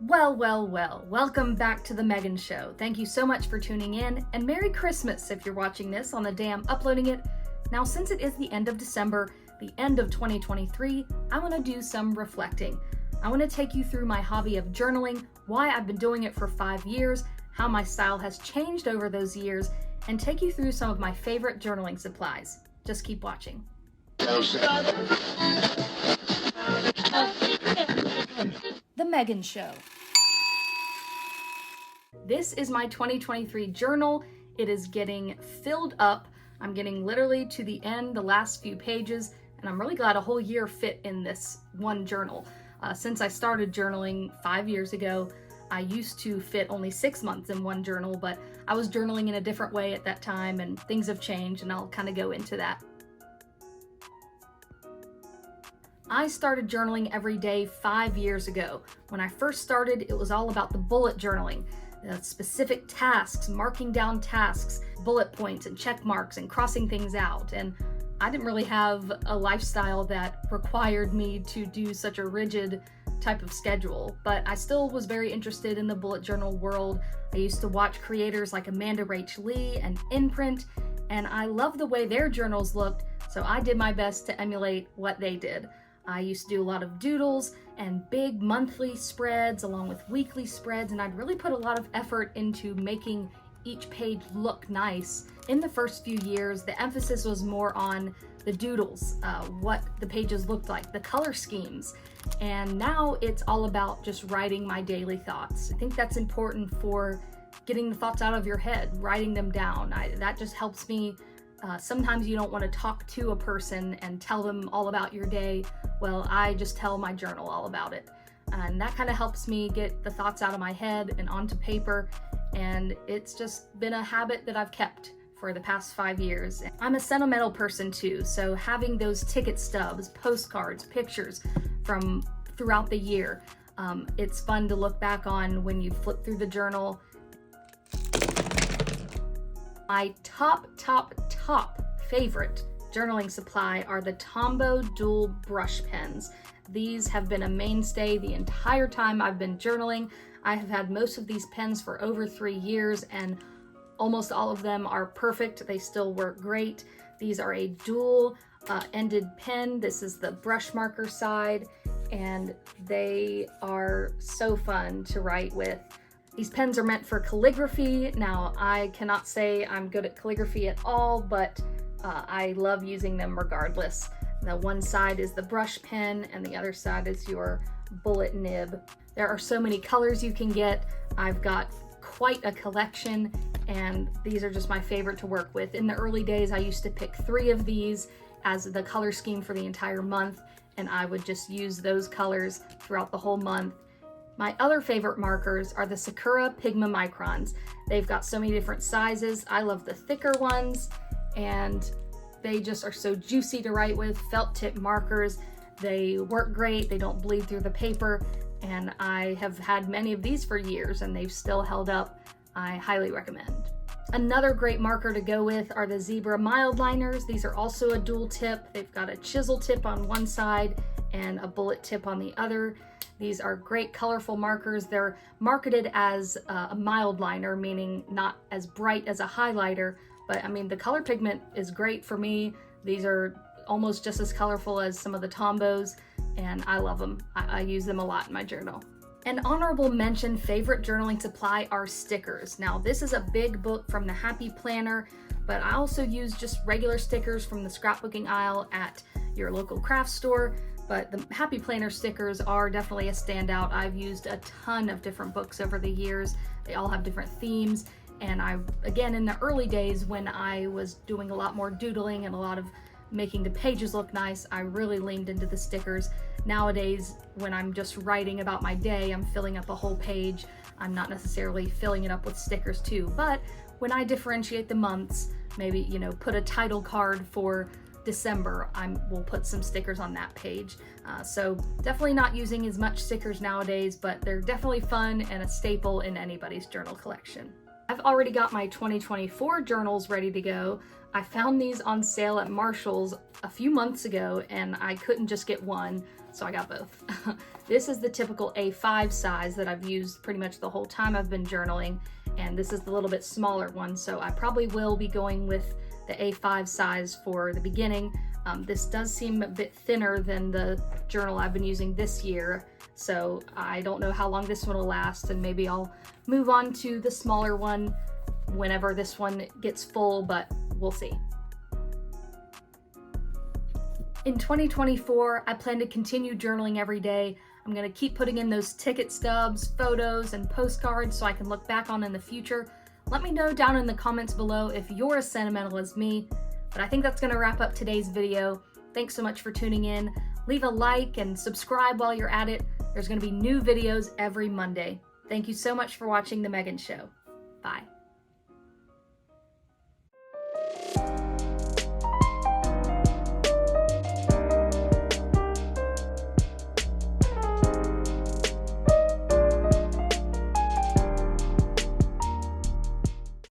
Well, welcome back to The Megan Show. Thank you so much for tuning in, and Merry Christmas if you're watching this on the day I'm uploading it. Now, since it is the end of December, the end of 2023, I want to do some reflecting. I want to take you through my hobby of journaling, why I've been doing it for 5 years, how my style has changed over those years, and take you through some of my favorite journaling supplies. Just keep watching. The Megan Show. This is my 2023 journal. It is getting filled up. I'm getting literally to the end, the last few pages, and I'm really glad a whole year fit in this one journal. Since I started journaling 5 years ago, I used to fit only 6 months in one journal, but I was journaling in a different way at that time, and things have changed, and I'll kind of go into that. I started journaling every day 5 years ago. When I first started, it was all about the bullet journaling, the specific tasks, marking down tasks, bullet points and check marks and crossing things out. And I didn't really have a lifestyle that required me to do such a rigid type of schedule, but I still was very interested in the bullet journal world. I used to watch creators like Amanda Rach Lee and Imprint, and I loved the way their journals looked, so I did my best to emulate what they did. I used to do a lot of doodles and big monthly spreads along with weekly spreads, and I'd really put a lot of effort into making each page look nice. In the first few years, the emphasis was more on the doodles, what the pages looked like, the color schemes, and now it's all about just writing my daily thoughts. I think that's important for getting the thoughts out of your head, writing them down. That just helps me. Sometimes you don't want to talk to a person and tell them all about your day. Well, I just tell my journal all about it. And that kind of helps me get the thoughts out of my head and onto paper. And it's just been a habit that I've kept for the past 5 years. I'm a sentimental person too, so having those ticket stubs, postcards, pictures from throughout the year, it's fun to look back on when you flip through the journal. My top favorite journaling supply are the Tombow dual brush pens. These have been a mainstay the entire time I've been journaling. I have had most of these pens for over 3 years, and almost all of them are perfect. They still work great. These are a dual ended pen. This is the brush marker side, and they are so fun to write with. These pens are meant for calligraphy. Now, I cannot say I'm good at calligraphy at all, but I love using them regardless. The one side is the brush pen and the other side is your bullet nib. There are so many colors you can get. I've got quite a collection, and these are just my favorite to work with. In the early days, I used to pick 3 of these as the color scheme for the entire month, and I would just use those colors throughout the whole month. My other favorite markers are the Sakura Pigma Microns. They've got so many different sizes. I love the thicker ones, and they just are so juicy to write with. Felt tip markers. They work great. They don't bleed through the paper, and I have had many of these for years, and they've still held up. I highly recommend. Another great marker to go with are the Zebra mild liners. These are also a dual tip. They've got a chisel tip on one side and a bullet tip on the other. These are great colorful markers. They're marketed as a mild liner, meaning not as bright as a highlighter, but I mean, the color pigment is great for me. These are almost just as colorful as some of the Tombows, and I love them. I use them a lot in my journal. An honorable mention favorite journaling supply are stickers. Now, this is a big book from the Happy Planner, but I also use just regular stickers from the scrapbooking aisle at your local craft store. But the Happy Planner stickers are definitely a standout. I've used a ton of different books over the years. They all have different themes. And again, in the early days when I was doing a lot more doodling and a lot of making the pages look nice, I really leaned into the stickers. Nowadays, when I'm just writing about my day, I'm filling up a whole page. I'm not necessarily filling it up with stickers too. But when I differentiate the months, maybe, put a title card for December, we'll put some stickers on that page. So definitely not using as much stickers nowadays, but they're definitely fun and a staple in anybody's journal collection. I've already got my 2024 journals ready to go. I found these on sale at Marshall's a few months ago and I couldn't just get one, so I got both. This is the typical A5 size that I've used pretty much the whole time I've been journaling, and this is the little bit smaller one, so I probably will be going with the A5 size for the beginning. This does seem a bit thinner than the journal I've been using this year, so I don't know how long this one will last, and maybe I'll move on to the smaller one whenever this one gets full, but we'll see. In 2024, I plan to continue journaling every day. I'm going to keep putting in those ticket stubs, photos, and postcards so I can look back on in the future. Let me know down in the comments below if you're as sentimental as me. But I think that's going to wrap up today's video. Thanks so much for tuning in. Leave a like and subscribe while you're at it. There's going to be new videos every Monday. Thank you so much for watching The Megan Show. Bye.